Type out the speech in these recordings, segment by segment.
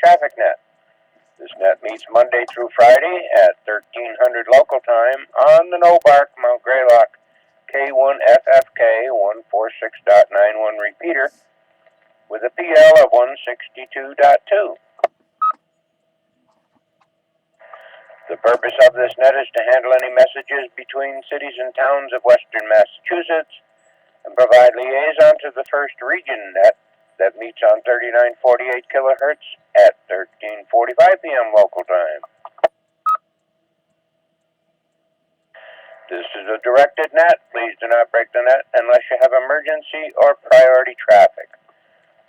Traffic Net. This net meets Monday through Friday at 1300 local time on the No-Bark Mount Greylock K1FFK 146.91 repeater with a PL of 162.2. The purpose of this net is to handle any messages between cities and towns of western Massachusetts and provide liaison to the first region net that meets on 3948 kilohertz at 13:45 p.m. local time. This is a directed net. Please do not break the net unless you have emergency or priority traffic.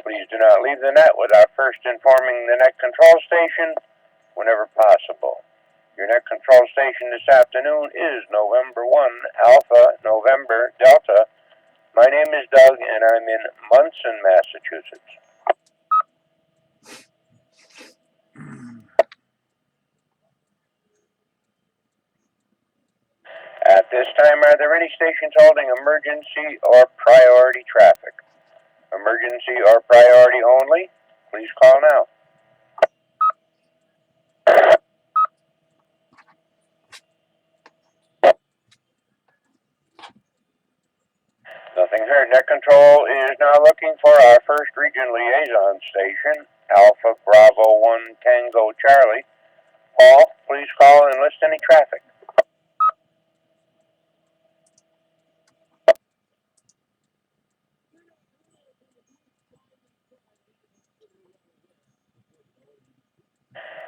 Please do not leave the net without first informing the net control station whenever possible. Your net control station this afternoon is November 1, Alpha, November, Delta. My name is Doug, and I'm in Munson, Massachusetts. At this time, are there any stations holding emergency or priority traffic? Emergency or priority only? Please call now. Nothing heard. Net control is now looking for our first region liaison station, Alpha Bravo 1 Tango Charlie. Paul, please call and list any traffic.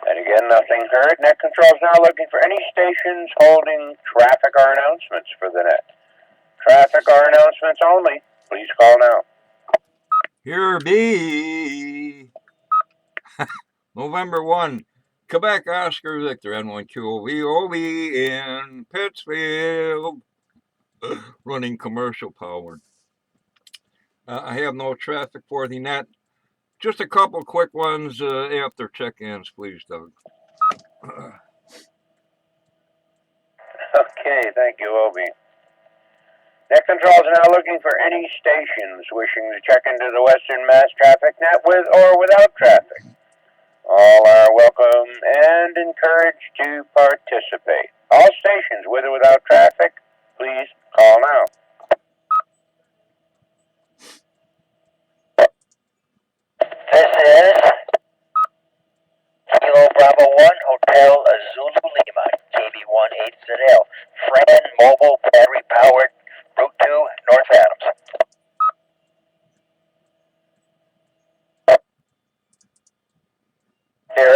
And again, nothing heard. Net control is now looking for any stations holding traffic or announcements for the net. Traffic or announcements only. Please call now. Here be November 1, Quebec Oscar Victor, N1QOV in Pittsfield, running commercial powered. I have no traffic for the net. Just a couple quick ones after check-ins, please, Doug. Okay, thank you, Obi. Net control is now looking for any stations wishing to check into the Western Mass traffic net with or without traffic. All are welcome and encouraged to participate. All stations with or without traffic, please call now. This is Kilo Bravo 1 Hotel Zulu Lima, KB18ZL, Fran Mobile Battery Powered, Route 2, North Adams. Here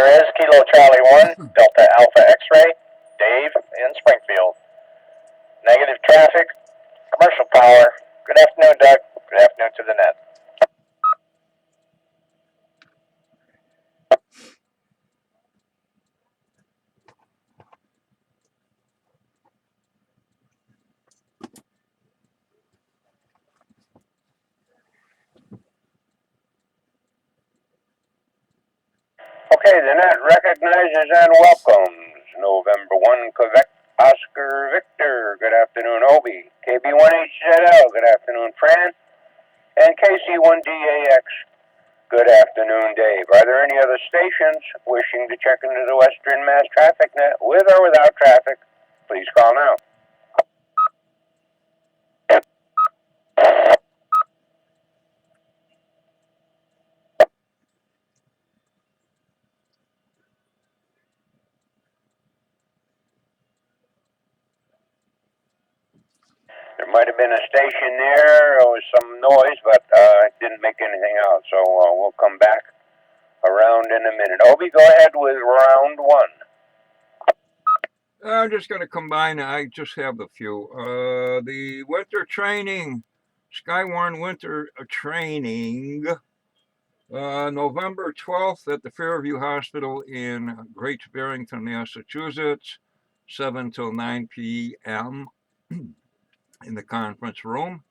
is Kilo Charlie 1, Delta Alpha X-Ray, Dave in Springfield. Negative traffic, commercial power. Good afternoon, Doug. Good afternoon to the net. Okay, the net recognizes and welcomes November 1 Quebec Oscar Victor. Good afternoon, Obi. KB1HZL. Good afternoon, Fran. And KC1DAX. Good afternoon, Dave. Are there any other stations wishing to check into the Western Mass traffic net with or without traffic? Please call now. There might have been a station there. There was some noise, but it didn't make anything out. So we'll come back around in a minute. Obi, go ahead with round one. I'm just going to combine. I just have a few. The winter training, Skywarn winter training, November 12th at the Fairview Hospital in Great Barrington, Massachusetts, 7 till 9 p.m. in the conference room.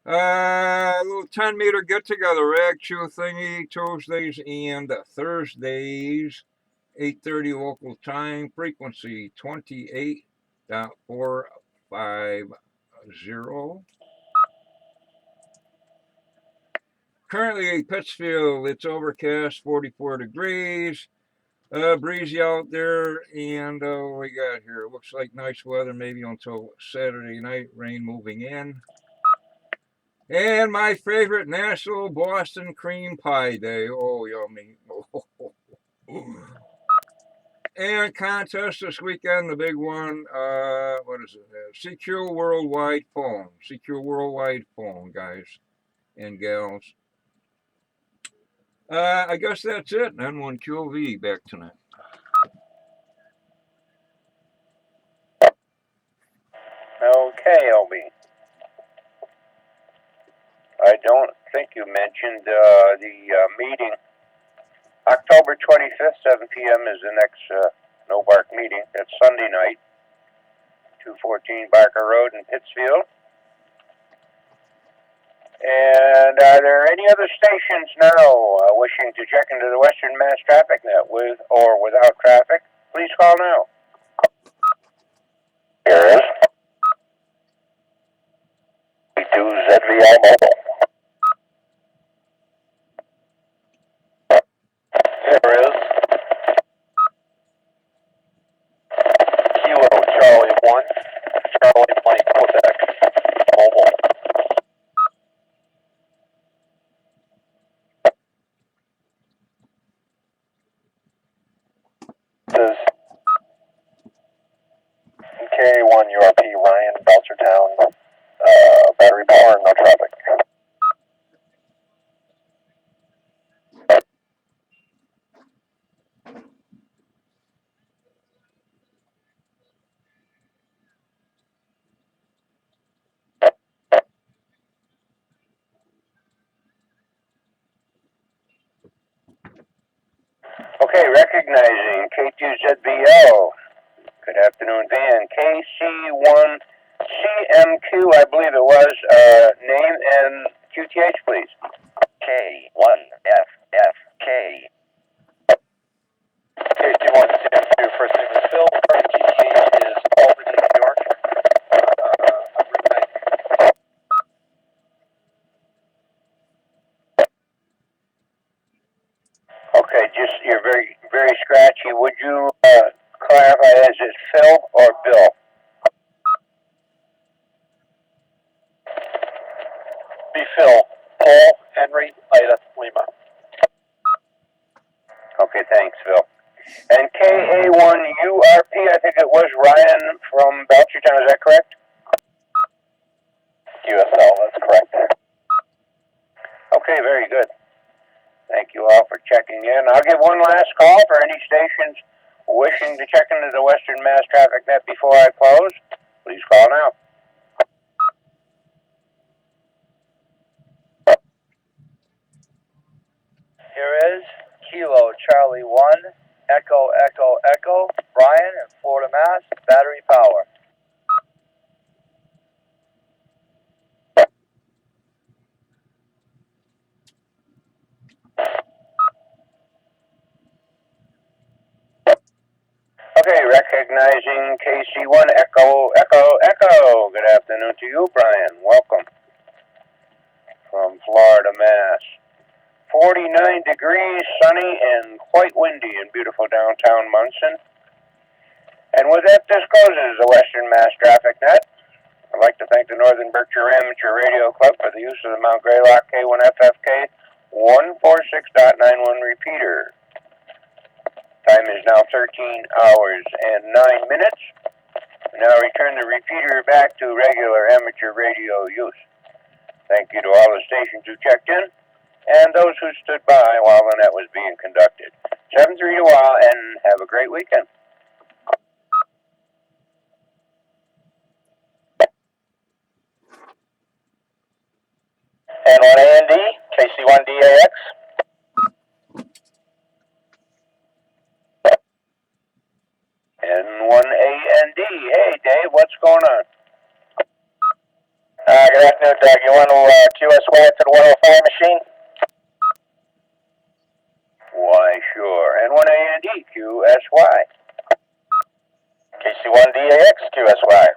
Little 10-meter get-together, rag chew thingy, Tuesdays and Thursdays, 8:30 local time, frequency 28.450. Currently, Pittsfield, it's overcast, 44 degrees. Breezy out there, and what we got here? It looks like nice weather, maybe until Saturday night, rain moving in. And my favorite, National Boston Cream Pie Day. Oh, yummy. And contest this weekend, the big one, what is it? Secure Worldwide Phone. Secure Worldwide Phone, guys and gals. I guess that's it. N1QV back tonight. Okay, LB. I don't think you mentioned the meeting. October 25th, 7 p.m. is the next No Bark meeting. It's Sunday night, 214 Barker Road in Pittsfield. And are there any other stations now wishing to check into the Western Mass Traffic Net with or without traffic? Please call now. Here is C2 ZVL Mobile. Here is Kilo Charlie 1, Charlie Mike Quebec Mobile. This is K1 URP Ryan Belchertown. Battery power, no traffic. Okay, recognizing K2ZBL. Good afternoon, Van. KC1CMQ, I believe it was. Name and QTH, please. K1FFK. KC1CMQ, first name is Phil. QTH is Albany, New York. Okay, just you're very, very scratchy. Would you clarify, is it Phil or Bill? Be Phil. Paul, Henry, Ida, Lima. Okay, thanks, Phil. And KA1URP, I think it was Ryan from Belchertown, is that correct? QSL, that's correct. Okay, very good. Thank you all for checking in. I'll give one last call for any stations wishing to check into the Western Mass Traffic Net before I close. Please call now. Here is Kilo Charlie 1, Echo Echo Echo, Brian in Florida, Mass, battery power. Okay, recognizing KC1 Echo Echo Echo. Good afternoon to you, Brian. Welcome from Florida, Mass. 49 degrees, sunny, and quite windy in beautiful downtown Munson. And with that, this closes the Western Mass Traffic Net. I'd like to thank the Northern Berkshire Amateur Radio Club for the use of the Mount Greylock K1FFK 146.91 repeater. Time is now 13 hours and 9 minutes. Now return the repeater back to regular amateur radio use. Thank you to all the stations who checked in and those who stood by while the net was being conducted. 7-3 to all, and have a great weekend. N1AND, KC1DAX. N1AND. Hey, Dave, what's going on? Good afternoon, Doug. You want to QSY to the 105 machine? Why, sure. N1AND, QSY. KC1DAX, QSY.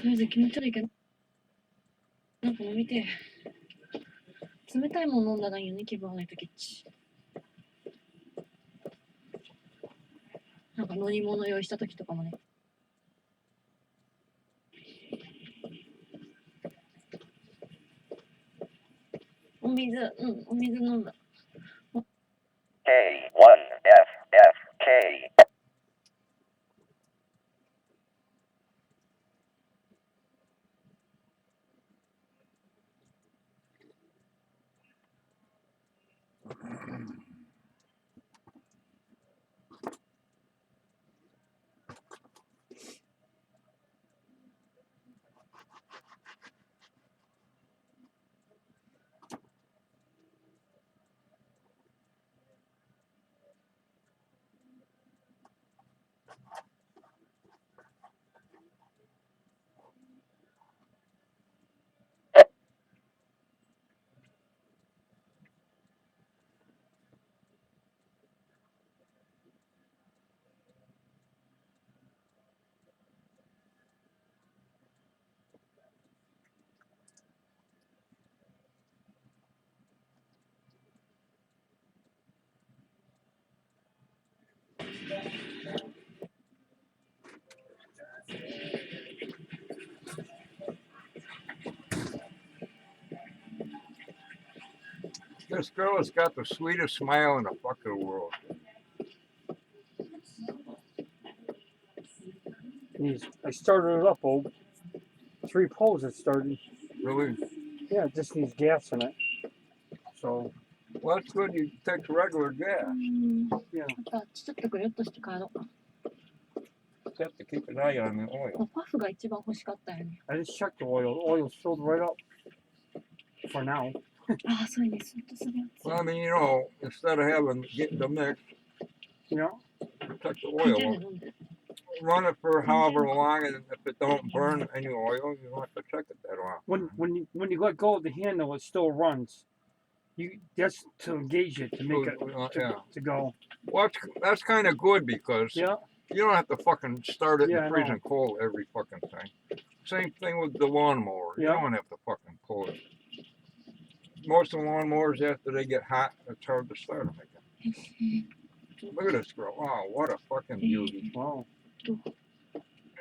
りあえず気持ち悪いけど、なんか飲みてえ。冷たいもの飲んだらいいよね、気分悪い時っち。なんか飲み物用意した時とかもね。お水、お水飲んだ。K1FFK. This girl has got the sweetest smile in the fucking world. I started it up, old. 3 poles it started. Really? Yeah, it just needs gas in it. So, Well, that's good. You take regular gas. yeah. あとちょっとぐるっとして帰ろうか。 You have to keep an eye on the oil. パフが一番欲しかったよね。 I just checked the oil. The oil's filled right up. For now. ああ、そうね、スッとするやつ。 Well, I mean, instead of getting the mix, Yeah. take the 関 oil 係ない off. 飲んで。 Run it for however long, and if it don't burn any oil, you don't have to check it that often. When you let go of the handle, it still runs. That's to engage it to make it to go. Well, that's kind of good because Yeah. you don't have to fucking start it in Yeah, the I freezing know. cold every fucking thing. Same thing with the lawnmower. You Yeah. don't have to fucking pull it. Most of the lawnmowers, after they get hot, it's hard to start them again. Look at this girl. Wow, what a fucking beauty. Wow.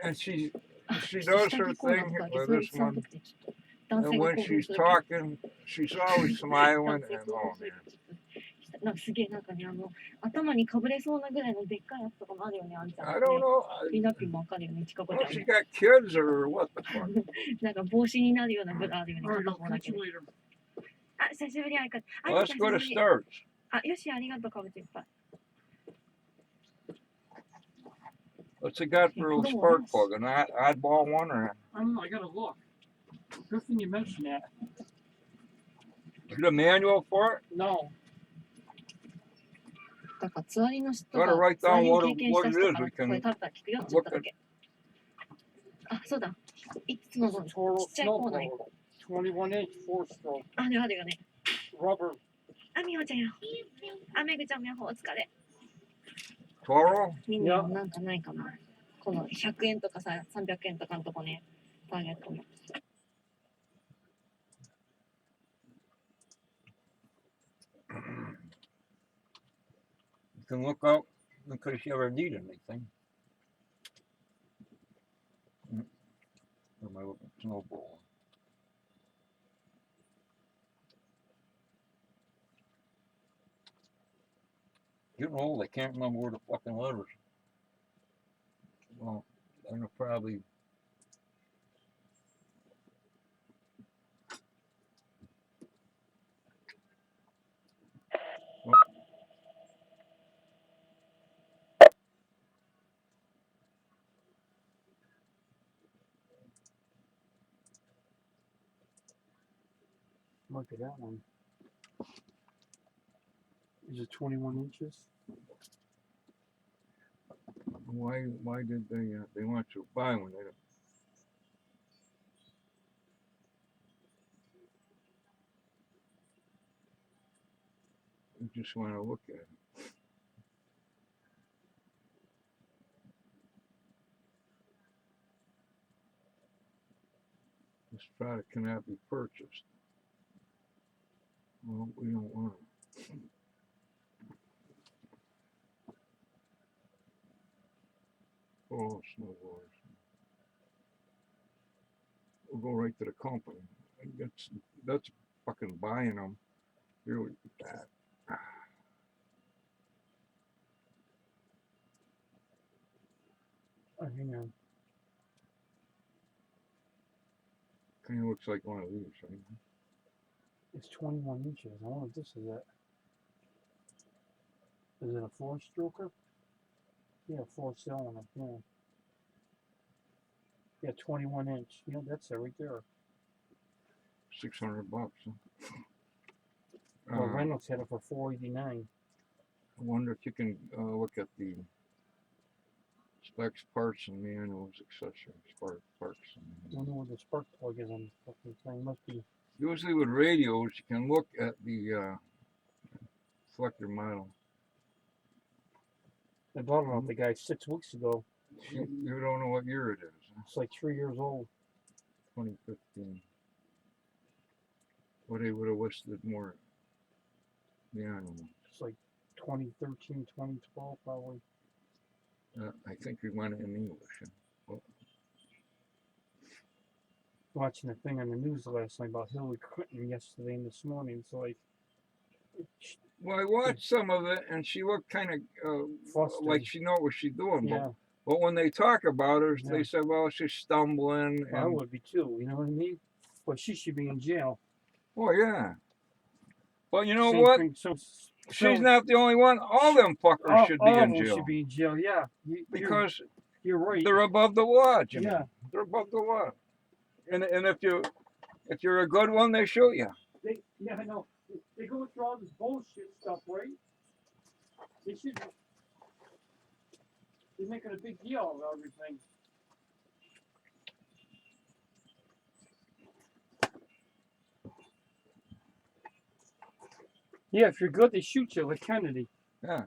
And she does her thing with this one. And when she's talking, she's always smiling and oh man. なんかすげえなんかね、頭にかぶれそうなぐらいのでっかいやつとかもあるよね、あんちゃん。 I don't know. ピーナッピーもわかるよね、ちかこち Well, ゃん she ね。 got kids or what the fuck? なんか帽子になるようなぐらいあるよね、 Alright, 片 I'll 方だ catch け you で。 later. あ、久しぶり、あいか。 Well, let's go to start. あ、よし、ありがとう、かぶちいっぱい。 What's it got for a little spark plug? An oddball one or I don't know. I gotta look. Good thing you mentioned that. the manual for it? No. だから、つわりの人 Gotta が、 write つわ down りを what 経 it, 験した what it 人 is. から We これ can 食べたら聞くよって言っただけ。あ、そうだ。いつものち Toro っちゃいコーナー行 snowblower. こう。 21-inch 4-stroke あるあるよね。 rubber. あ、みほちゃんや。あ、めぐちゃんもやほう、お疲れ。 Toro? みんなもなんかないかな。この100円とかさ、300円とかのとこね、ターゲットも。 You can look out in case you ever need anything. Or my little snowball. Getting old, I can't remember where the fucking letters. Well, I'm gonna probably. Look at that one. Is it 21 inches? Why did they want you to buy one? They don't. You just want to look at it. This product cannot be purchased. Well, we don't want it. Oh, snowboards. We'll go right to the company. That's fucking buying them. Here we get that. Oh, hang on. Kind of looks like one of these, right? It's 21 inches. I wonder if this is it. Is it a 4-stroker? Yeah, 4-cylinder. Yeah. Yeah, 21 inch. You know, that's it right there. $600. Huh? Well, Reynolds had it for $489. I wonder if you can look at the specs, parts, and manuals, accessories, parts. I wonder where the spark plug is on the fucking thing. Must be. Usually with radios, you can look at the selector model. I bought it off the guy 6 weeks ago. You don't know what year it is. Huh? It's like 3 years old. 2015. Well, they would have listed more. Yeah, I don't know. It's like 2013, 2012 probably. I think we went in English. Huh? Well, Watching a thing on the news last night about Hillary Clinton yesterday and this morning. It's like. well, I watched some of it, and she looked kind of Flustered. like she know what she's doing. Yeah. But when they talk about her, Yeah. they say, well, she's stumbling. I And, would be too, you know what I mean? But she should be in jail. oh, yeah. But you know Same what? thing, She's not the only one. All them fuckers should be all of in them jail. should be in jail, yeah. Because you're right. they're above the law, Jimmy. Yeah. They're above the law. And if you're a good one, they shoot you. Yeah, I know. They go through all this bullshit stuff, right? They should be. They're making a big deal of everything. Yeah, if you're good, they shoot you like Kennedy. Yeah.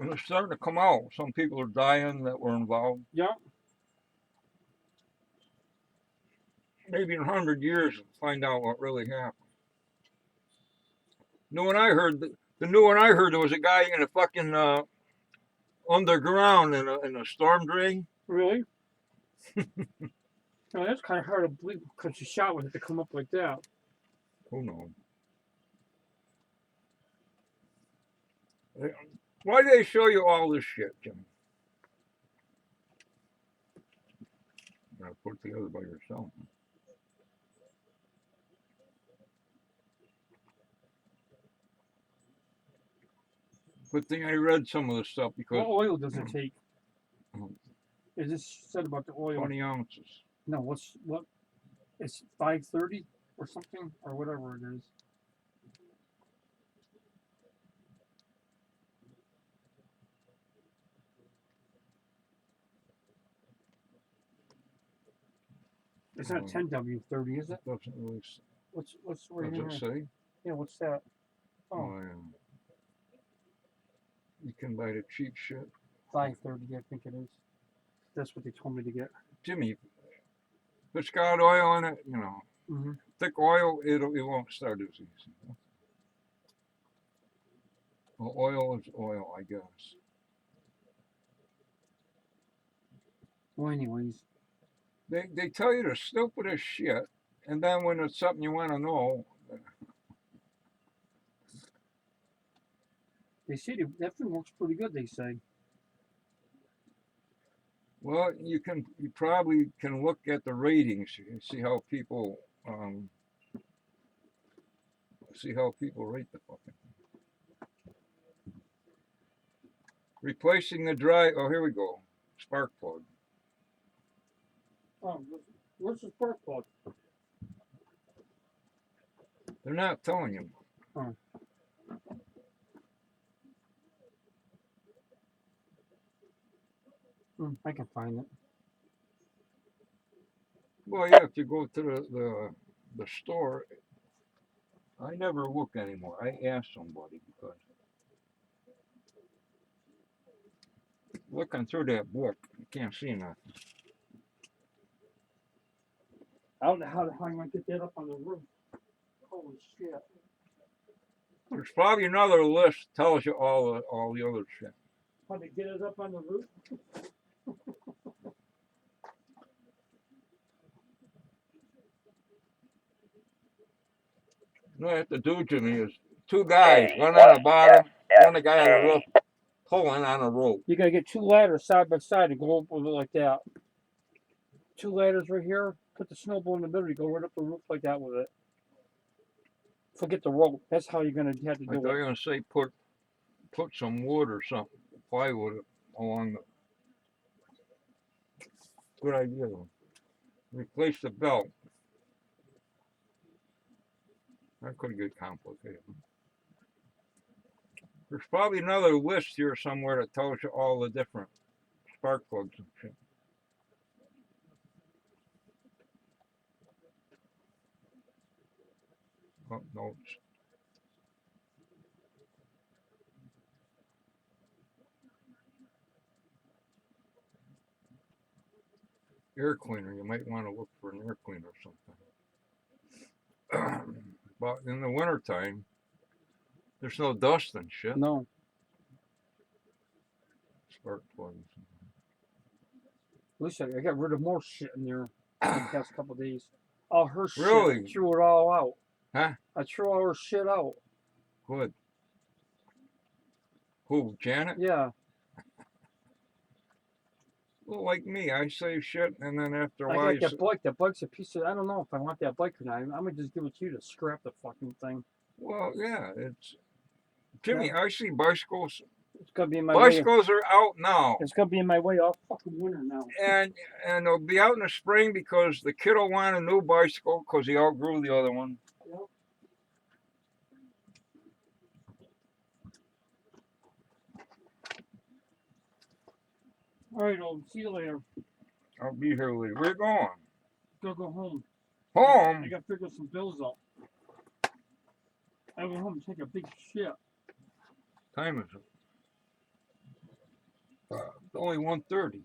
And it's starting to come out. Some people are dying that were involved. Yeah. Maybe in 100 years, we'll find out what really happened. The new one I heard, there was a guy in a fucking underground in a storm drain. Really? No, that's kind of hard to believe because you shot with it to come up like that. Who knows? Why do they show you all this shit, Jimmy? You gotta put it together by yourself. Good thing I read some of the stuff because What oil does it take? Mhm. Is this said about the oil? 20 ounces. No, what? It's 530 or something or whatever it is. It's not 10W30, is it? Doesn't really. What's right Does here? it say? Yeah, what's that? Oh, Oh, yeah. You can buy the cheap shit. 530, I think it is. That's what they told me to get. Jimmy, if it's got oil in it, Mm-hmm. thick oil, it won't start as easy. Well, oil is oil, I guess. Well, anyways, They tell you the stupidest shit, and then when it's something you want to know, they say that thing works pretty good. They say. well, you probably can look at the ratings and see how people rate the fucking thing. Replacing the dry. Oh, here we go. Spark plug. Oh, where's the spark plug? They're not telling you. Oh. I can find it. Well, yeah, if you go to the store, I never look anymore. I ask somebody because looking through that book, you can't see nothing. I don't know how the hell I'm gonna get that up on the roof. Holy shit. There's probably another list that tells you all the other shit. How to get it up on the roof? What I have to do, Jimmy, is two guys, Okay, one what? on the bottom, F, one the guy on the K. roof, pulling on a rope. You gotta get 2 ladders side by side and go up with it like that. 2 ladders right here. Put the snowball in the middle. You go right up the roof like that with it. Forget the rope. That's how you're gonna have to I thought you do were it. gonna say put some wood or something, plywood along the. Good idea though. Replace the belt. That could get complicated. There's probably another list here somewhere that tells you all the different spark plugs and shit. Oh, no. Air cleaner. You might want to look for an air cleaner or something. But in the wintertime, there's no dust and shit. No. Spark plugs. At least I got rid of more shit in there the past couple of days. All her shit. Really? I threw it all out. Huh? I threw all her shit out. Good. Who, Janet? Yeah. Well, like me, I save shit, and then after a I while, got that bike. That bike's a piece of. I don't know if I want that bike or not. I'm gonna just give it to you to scrap the fucking thing. well, yeah, it's Jimmy. I see bicycles. It's gonna be in my way. Bicycles are out now, It's gonna be in my way all fucking winter now. and they'll be out in the spring because the kid will want a new bicycle because he outgrew the other one. Yep. All right, I'll see you later. I'll be here later. Where you going? Go home. I Home? gotta figure some bills out. I go home and take a big shit. Time is it? It's only 1:30.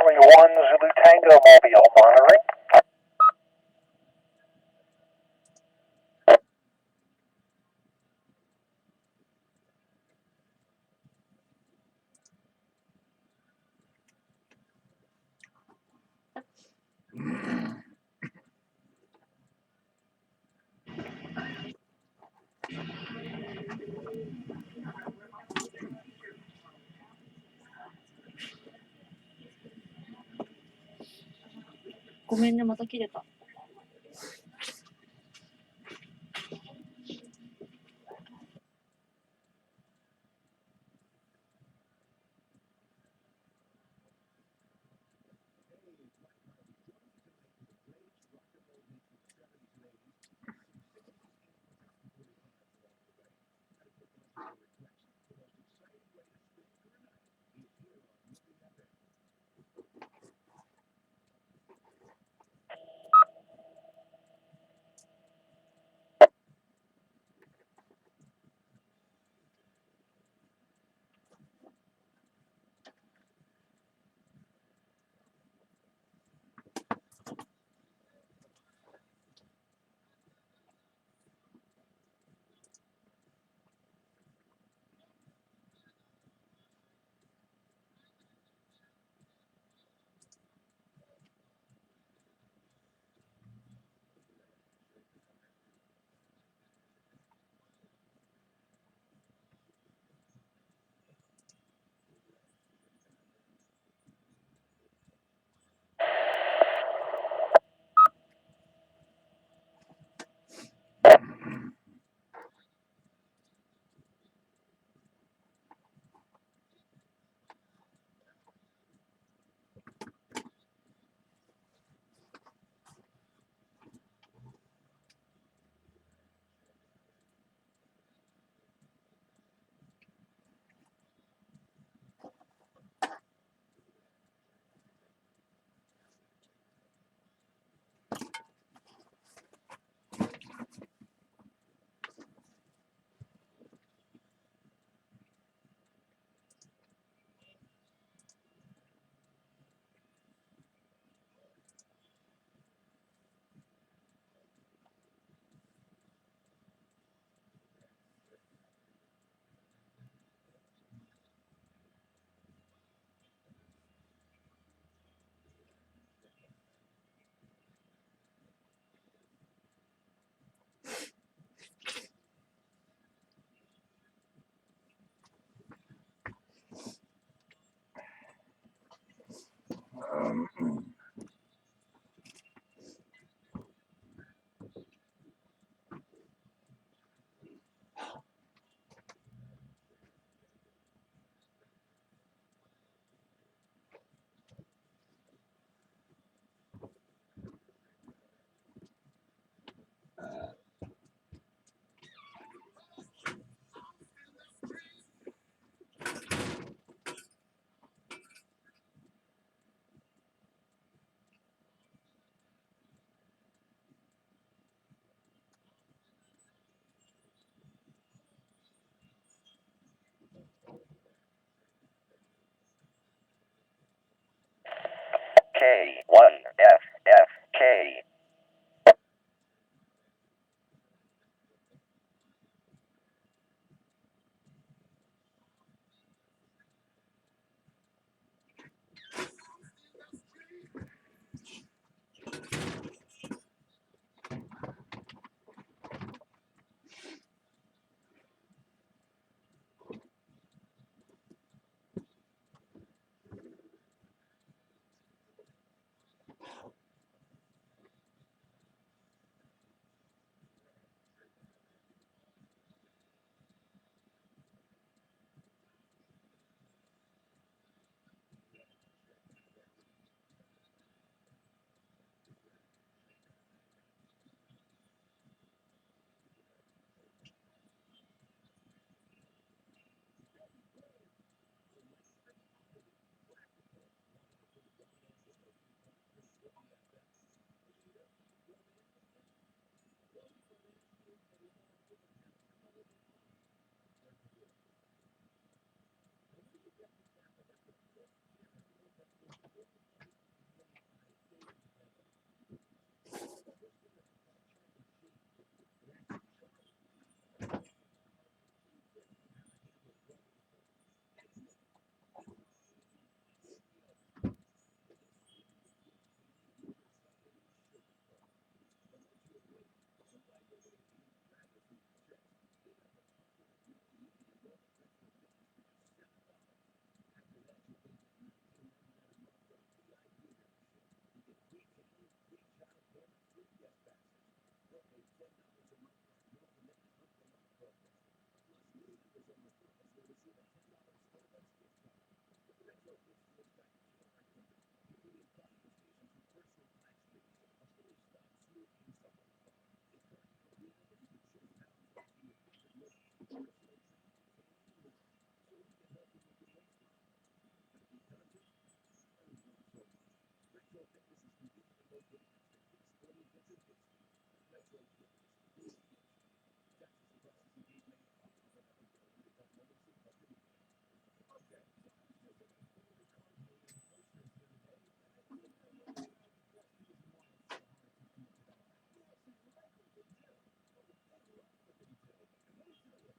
Charlie 1, Zulu Tango, Mobile monitoring.ごめんね、また切れた。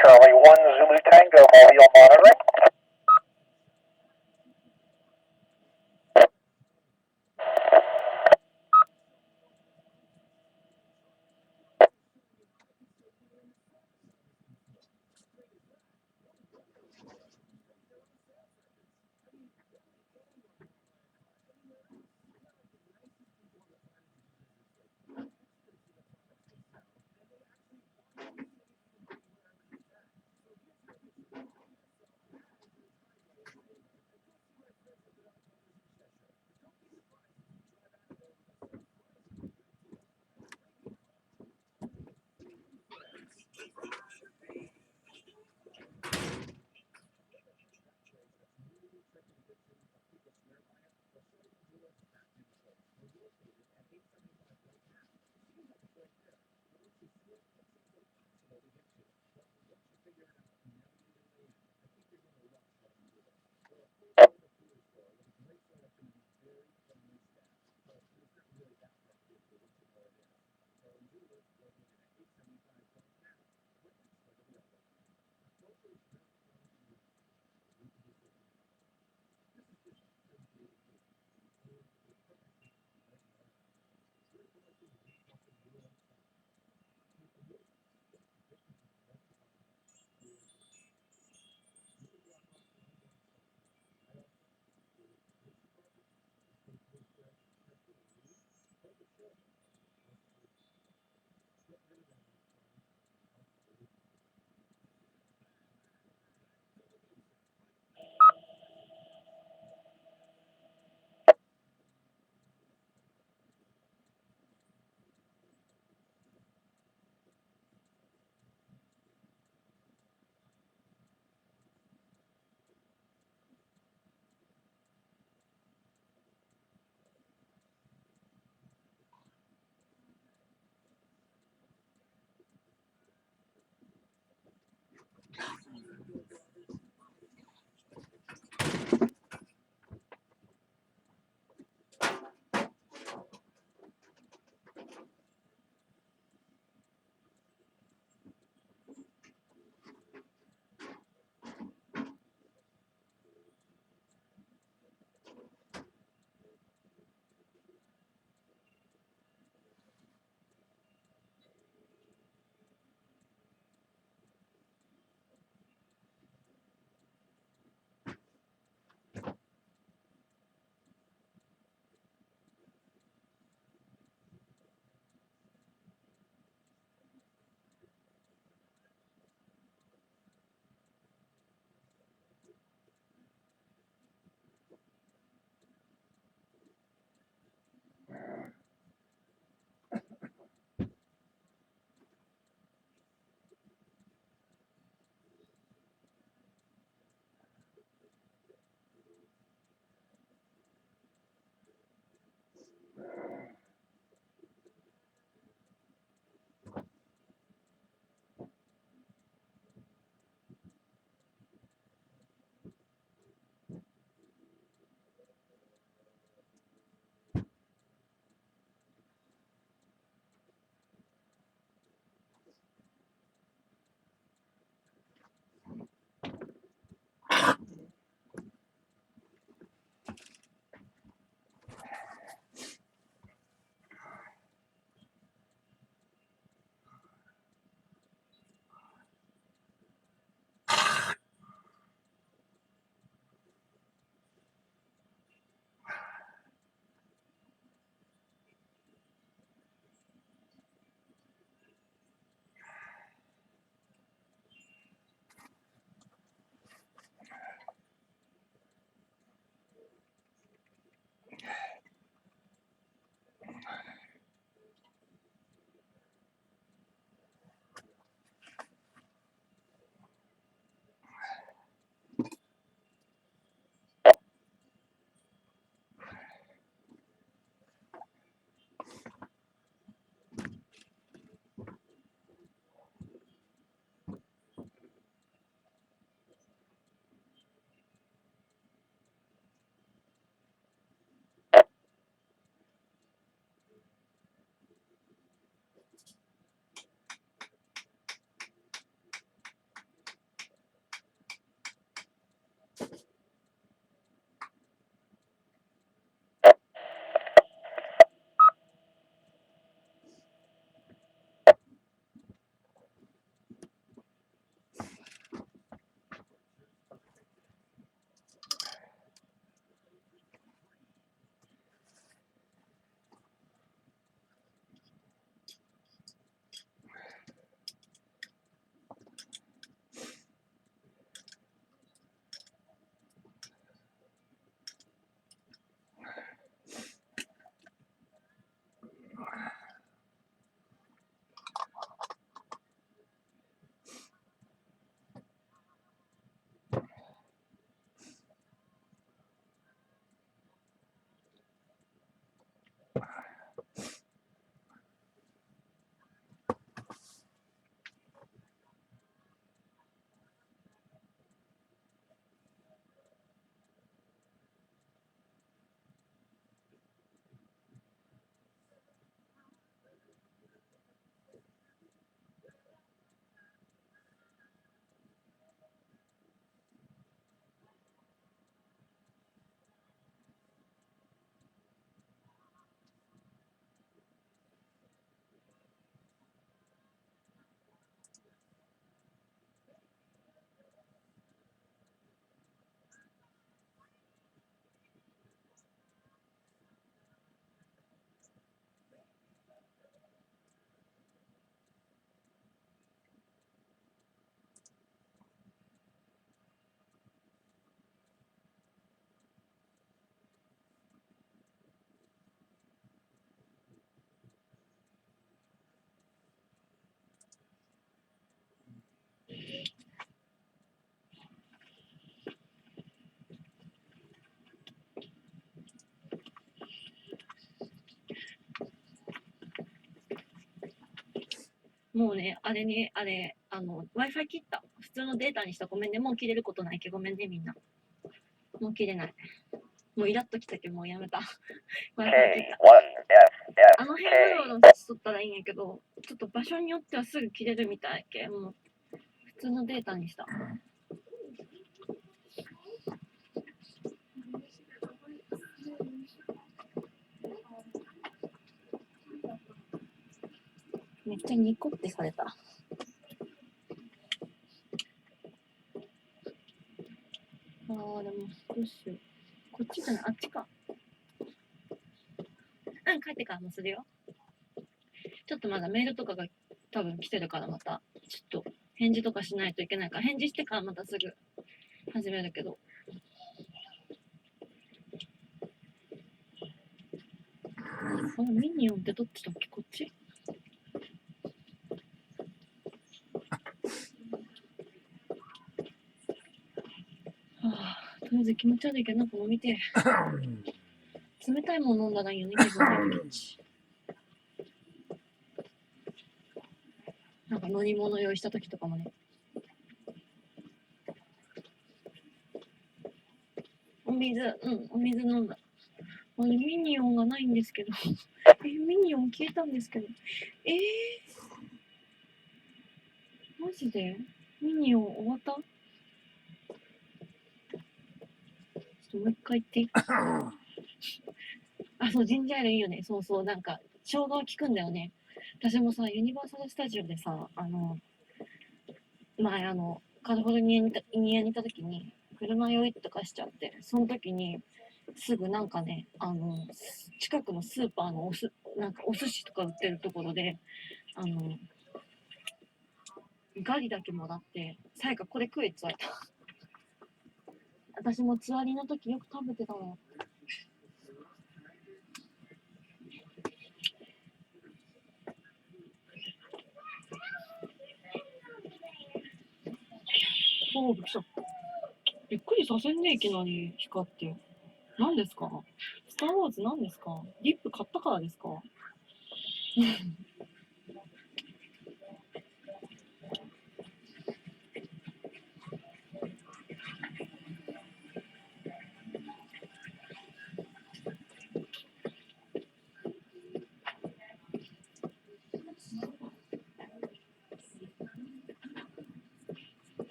Charlie 1 Zulu Tango, mobile monitoring. もうね、あれね、Wi-Fi 切った。普通のデータにした。ごめんね。もう切れることないけど、ごめんね、みんな。もう切れない。もうイラッときたけど、もうやめた。Wi-Fi 切った。あの辺うろうろしとったらいいんやけど、ちょっと場所によってはすぐ切れるみたいけ。もう、普通のデータにした。めっちゃニコってされた。でも、どうしよう。こっちじゃない、あっちか。帰ってからもするよ。ちょっとまだメールとかが多分来てるからまた、ちょっと返事とかしないといけないから、返事してからまたすぐ始めるけど。このミニオンってどっちだっけ、こっち？とりあえず気持ち悪いけど、なんか飲みて。冷たいもの飲んだらいいよね、気分悪い時。なんか乗り物用意した時とかもね。お水飲んだ。ミニオンがないんですけど。ミニオン消えたんですけど。マジでミニオン終わった？ちょっともう一回言って。そう、ジンジャーエールいいよね。そうそう、なんか、生姜は効くんだよね。私もさ、ユニバーサルスタジオでさ、前カリフォルニアにいた時に、車酔いとかしちゃって、その時に、すぐなんかね、近くのスーパーのなんかお寿司とか売ってるところで、ガリだけもらって、さやかこれ食えって言われた。私もつわりの時よく食べてたの。びっくりした。びっくりさせんね、いきなり光って。何ですか？スター・ウォーズ何ですか？リップ買ったからですか？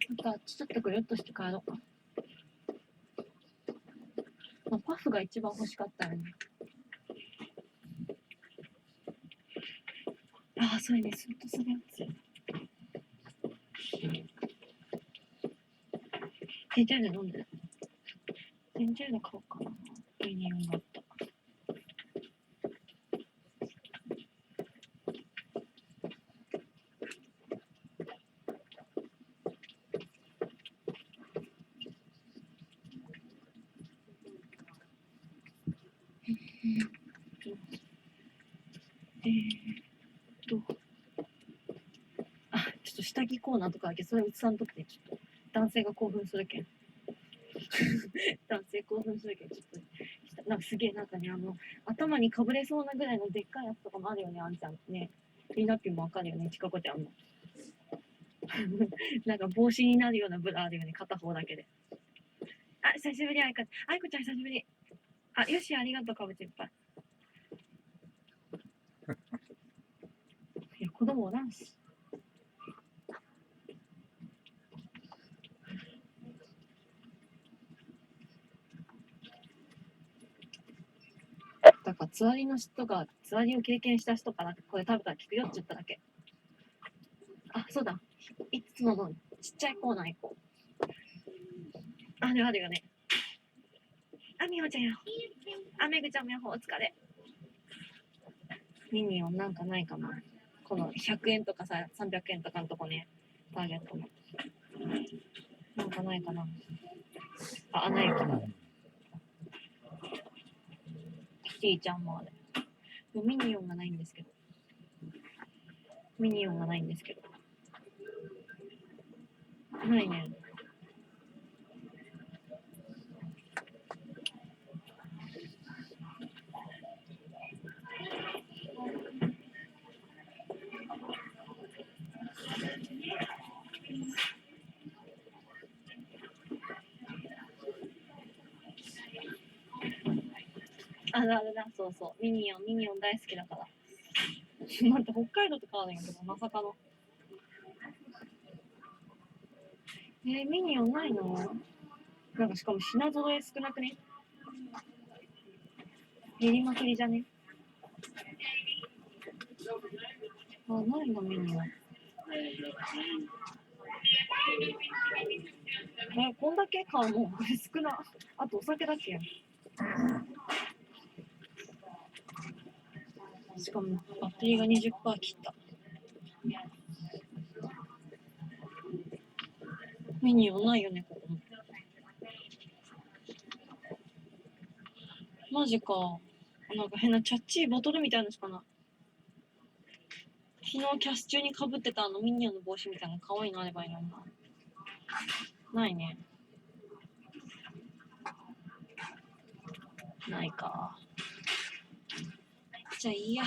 またちょっとぐるっとして帰ろうか。パフが一番欲しかったよね。そうね、スーッとするやつ。ジンジャーエール飲んでる。ジンジャーエール買おうかな。ミニオンだった。ちょっと下着コーナーとかだけそれ映さんとくて、ちょっと男性が興奮するけん。男性興奮するけん、ちょっと、なんかすげえなんかね、頭にかぶれそうなぐらいのでっかいやつとかもあるよね、あんちゃんね。リナッピーもわかるよね、ちかこちゃんも。なんか帽子になるようなブラあるよね、片方だけで。久しぶり、あいこちゃん久しぶり。よし、ありがとう、かぶちいっぱい。いや、子供おらんし。だから、つわりの人が、つわりを経験した人から、これ食べたら聞くよって言っただけ。そうだ。いつものちっちゃいコーナー行こう。あるよね。みほちゃんや。めぐちゃんもやほ、お疲れ。ミニオンなんかないかな。この100円とかさ、300円とかのとこね。ターゲットの。なんかないかな。アナ雪だ。キティちゃんもある。ミニオンがないんですけど。ないね。るあるな、そうそう。ミニオン大好きだから。待って、北海道とかあるんやけど、まさかの。ミニオンないの？なんかしかも品揃え少なくね？減りまくりじゃね？あ、ないのミニオン。こんだけ買うの少な。あとお酒だっけや。しかもバッテリーが20%切った。ミニオンないよね、ここも。マジか。なんか変なチャッチーボトルみたいなのしかない。昨日キャス中に被ってたミニオンの帽子みたいな可愛いのあればいいのにな。ないね。ないか。じゃあいいや。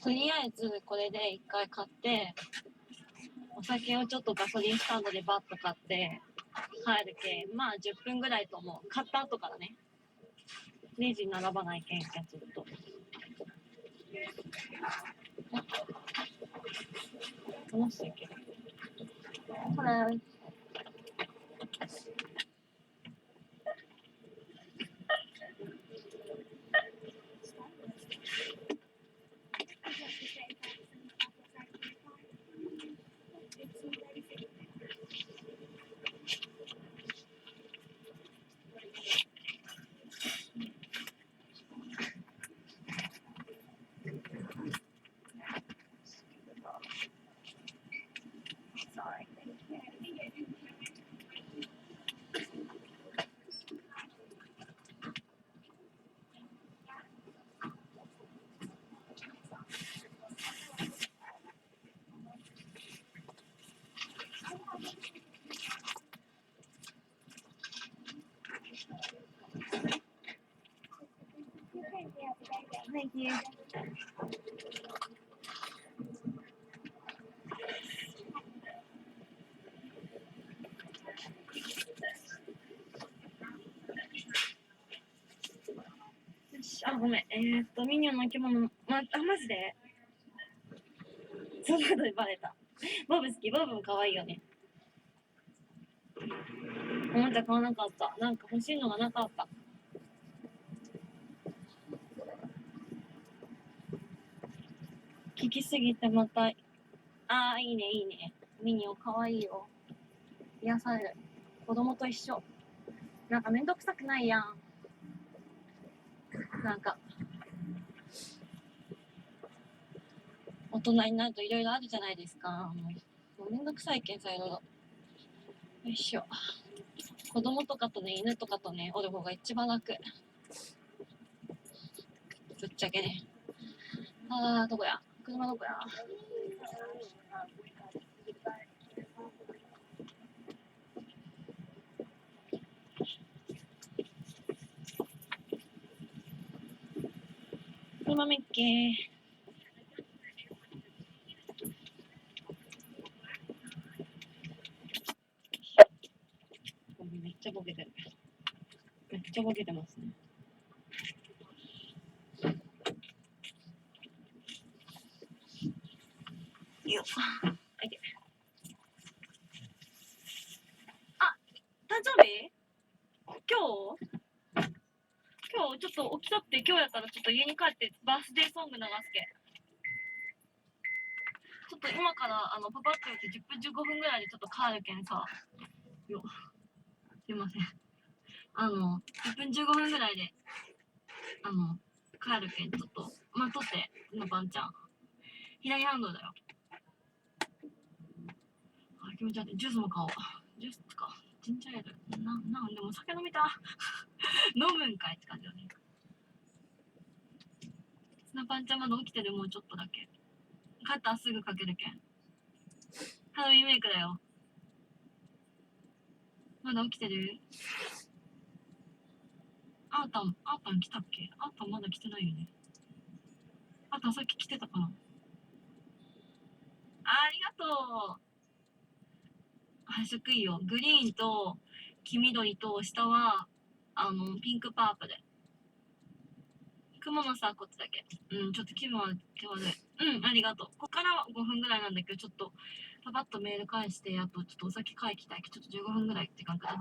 とりあえずこれで一回買って、お酒をちょっとガソリンスタンドでバッと買って帰るけ。まあ10分ぐらいと思う。買った後からね。レジに並ばないけんやつと。話していける。これ。Thank you. よし、あ、ごめん。ミニオンの生き物、マジでその後でバレた。ボブ好き、ボブも可愛いよね。おもちゃ買わなかった。なんか欲しいのがなかった。聞きすぎてまた、いいね、いいね。ミニオン可愛いよ。癒される。子供と一緒。なんかめんどくさくないやん。なんか、大人になるといろいろあるじゃないですか。もうめんどくさいけんさ、いろいろ。よいしょ。子供とかとね、犬とかとね、おる方が一番楽。ぶっちゃけね。どこや？車どこや？車めっけー。めっちゃボケてる。めっちゃボケてますね。よっ。誕生日？今日ちょっと起きとって、今日やったらちょっと家に帰ってバースデーソング流すけ。ちょっと今からパパッと言って10分15分ぐらいでちょっと帰るけんさ。よ。すいません。10分15分ぐらいで帰るけん、ちょっと待っとってのばんちゃん。左ハンドルだよ。気持ち悪い。ジュースも買おう。ジュースか。ジンジャーエール。でも酒飲みた。飲むんかいって感じだね。砂パンちゃんまだ起きてる、もうちょっとだけ。帰ったらすぐかけるけん。ハロウィンメイクだよ。まだ起きてる？あーたん来たっけ？あーたんまだ来てないよね。あーたんさっき来てたかな？ありがとう。配色いいよ。グリーンと黄緑と下はピンクパープル。雲のさこっちだけ。ちょっと気分悪い。ありがとう。ここからは5分ぐらいなんだけど、ちょっとパパッとメール返して、あとちょっとお酒買い行きたいけど、ちょっと15分ぐらいって感じだね。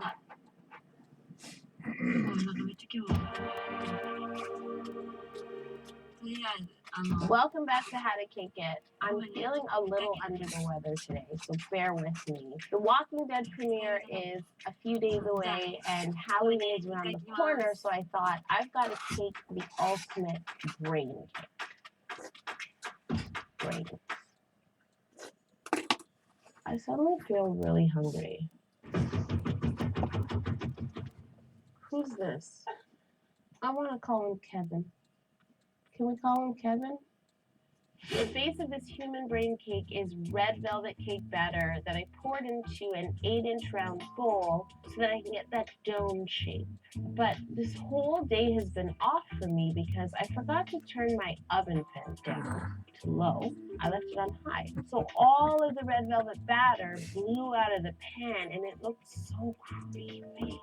なんかめっちゃ気分悪い。とりあえずWelcome back to How to Kick It. I'm feeling a little under the weather today, so bear with me. The Walking Dead premiere is a few days away, and Halloween is around the corner, so I thought I've got to take the ultimate brain cake. Brains. I suddenly feel really hungry. Who's this? I want to call him Kevin. Can we call him Kevin? The base of this human brain cake is red velvet cake batter that I poured into an 8-inch round bowl so that I can get that dome shape. But this whole day has been off for me because I forgot to turn my oven fan down to low. I left it on high. So all of the red velvet batter blew out of the pan and it looked so creamy.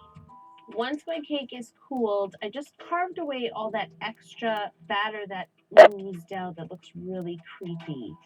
Once my cake is cooled, I just carved away all that extra batter that oozed out that looks really creepy.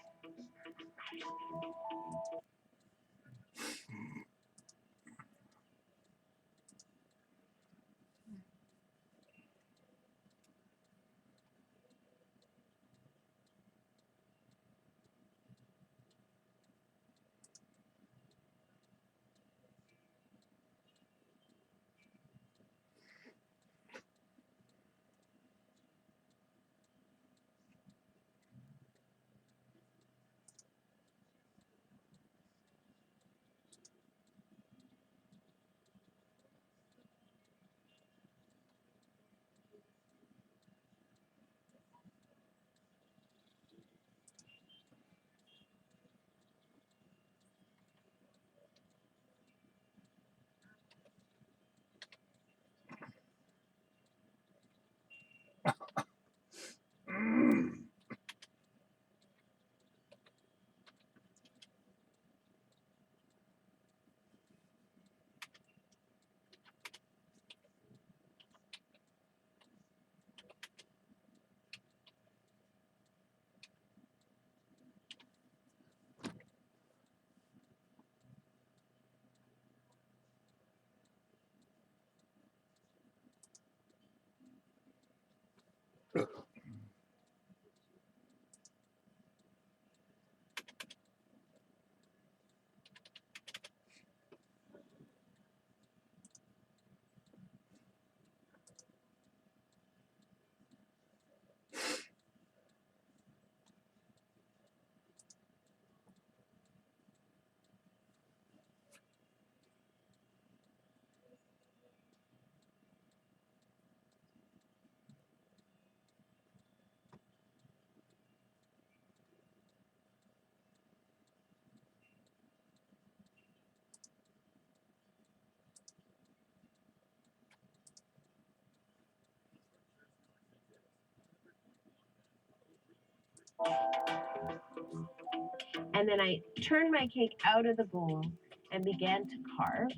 And then I turned my cake out of the bowl and began to carve.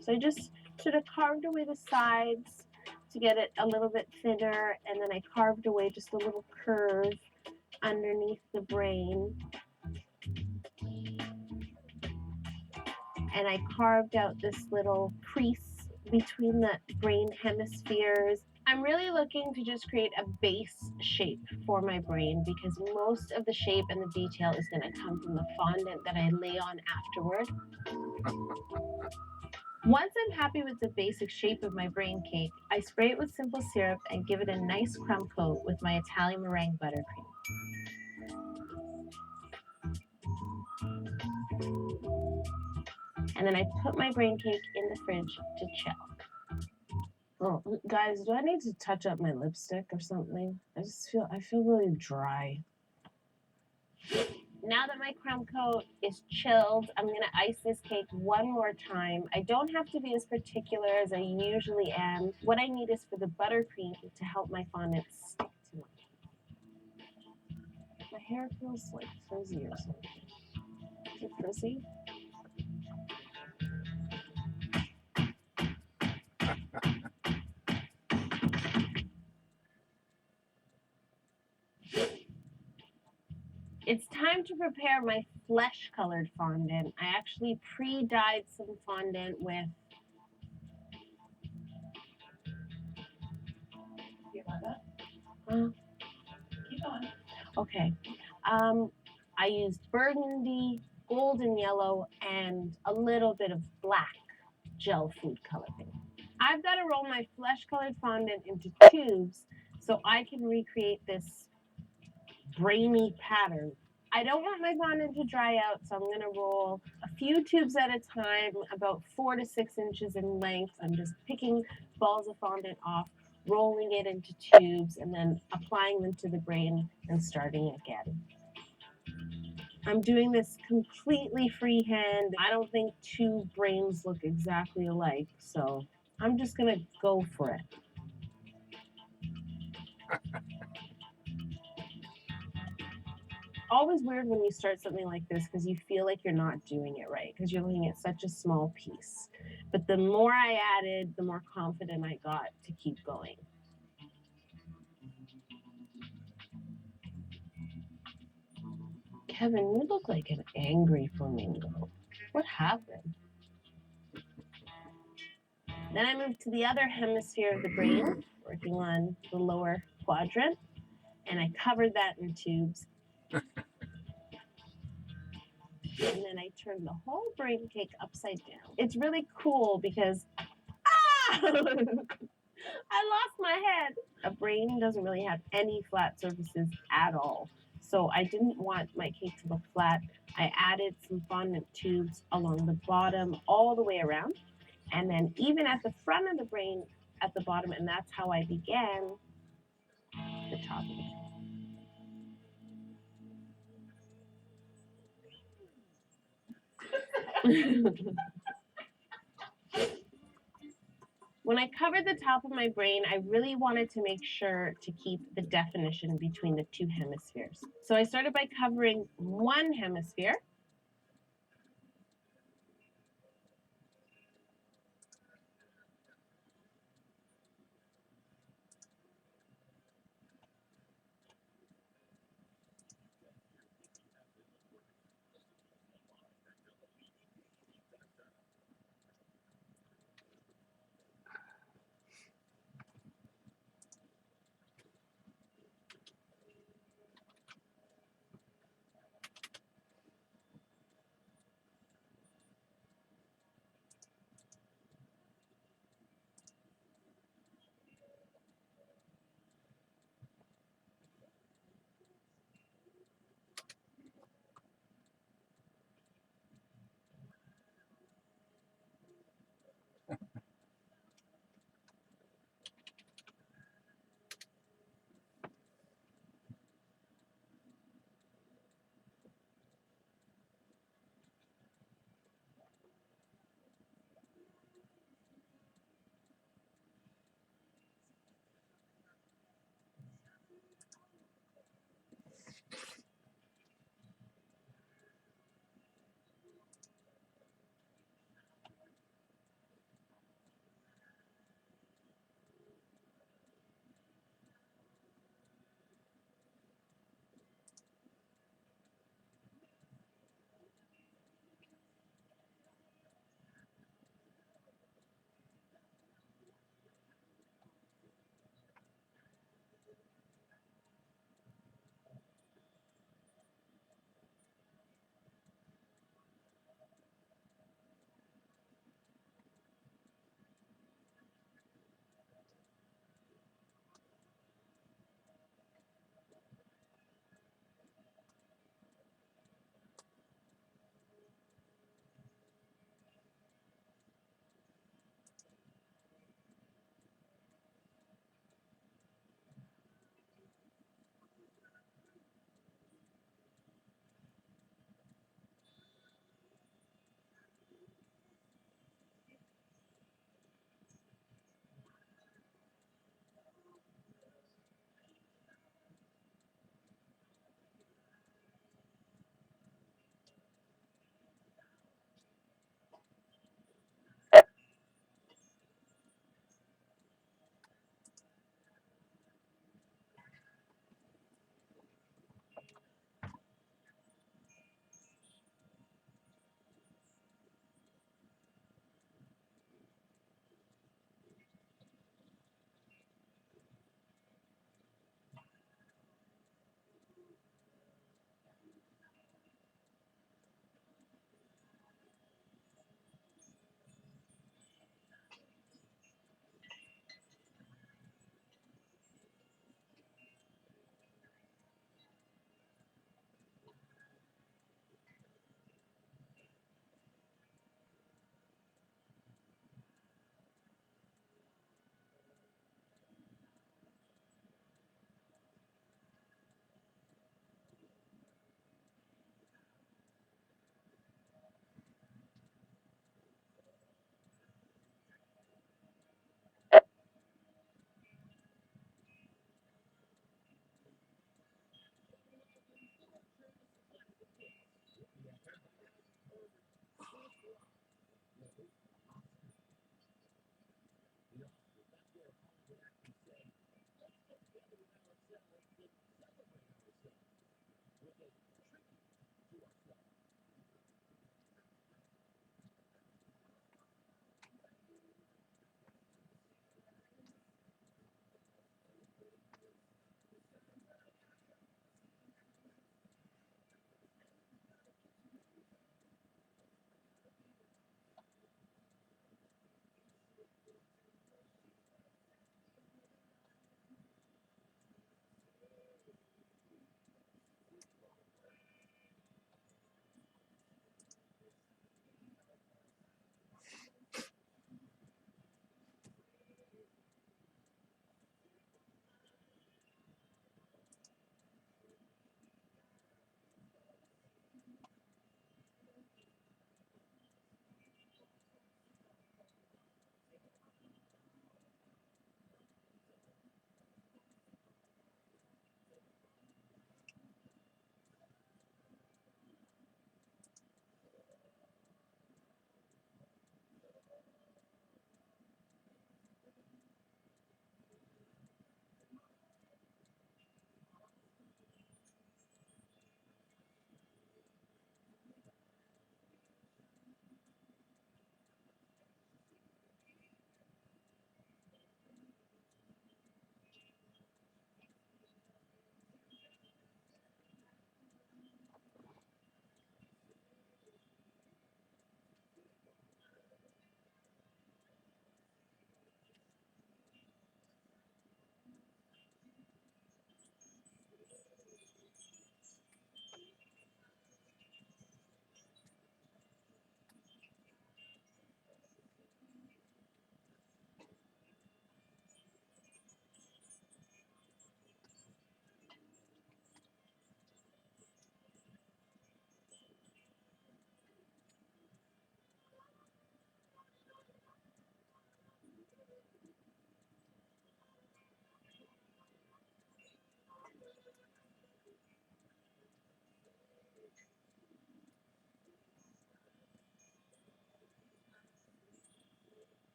So I just sort of carved away the sides to get it a little bit thinner, and then I carved away just a little curve underneath the brain. And I carved out this little crease between the brain hemispheres. I'm really looking to just create a base shape for my brain because most of the shape and the detail is going to come from the fondant that I lay on afterward. Once I'm happy with the basic shape of my brain cake, I spray it with simple syrup and give it a nice crumb coat with my Italian meringue buttercream. And then I put my brain cake in the fridge to chill. Oh, guys, do I need to touch up my lipstick or something? I feel really dry. Now that my crumb coat is chilled, I'm gonna ice this cake one more time. I don't have to be as particular as I usually am. What I need is for the buttercream to help my fondant stick to my cake. My hair feels like frizzy or something. Is it frizzy? It's time to prepare my flesh colored fondant. I actually pre-dyed some fondant with. You got that? Keep going. Okay. I used burgundy, golden yellow, and a little bit of black gel food coloring. I've got to roll my flesh colored fondant into tubes so I can recreate this brainy pattern. I don't want my fondant to dry out, so I'm going to roll a few tubes at a time, about 4 to 6 inches in length. I'm just picking balls of fondant off, rolling it into tubes, and then applying them to the brain and starting again. I'm doing this completely freehand. I don't think two brains look exactly alike, so I'm just going to go for it. Always weird when you start something like this because you feel like you're not doing it right because you're looking at such a small piece. But the more I added, the more confident I got to keep going. Kevin, you look like an angry flamingo. What happened? Then I moved to the other hemisphere of the brain, working on the lower quadrant, and I covered that in tubes. And then I turned the whole brain cake upside down. It's really cool because I lost my head. A brain doesn't really have any flat surfaces at all. So I didn't want my cake to look flat. I added some fondant tubes along the bottom all the way around. And then even at the front of the brain at the bottom, and that's how I began the top of it. When I covered the top of my brain, I really wanted to make sure to keep the definition between the two hemispheres. So I started by covering one hemisphere.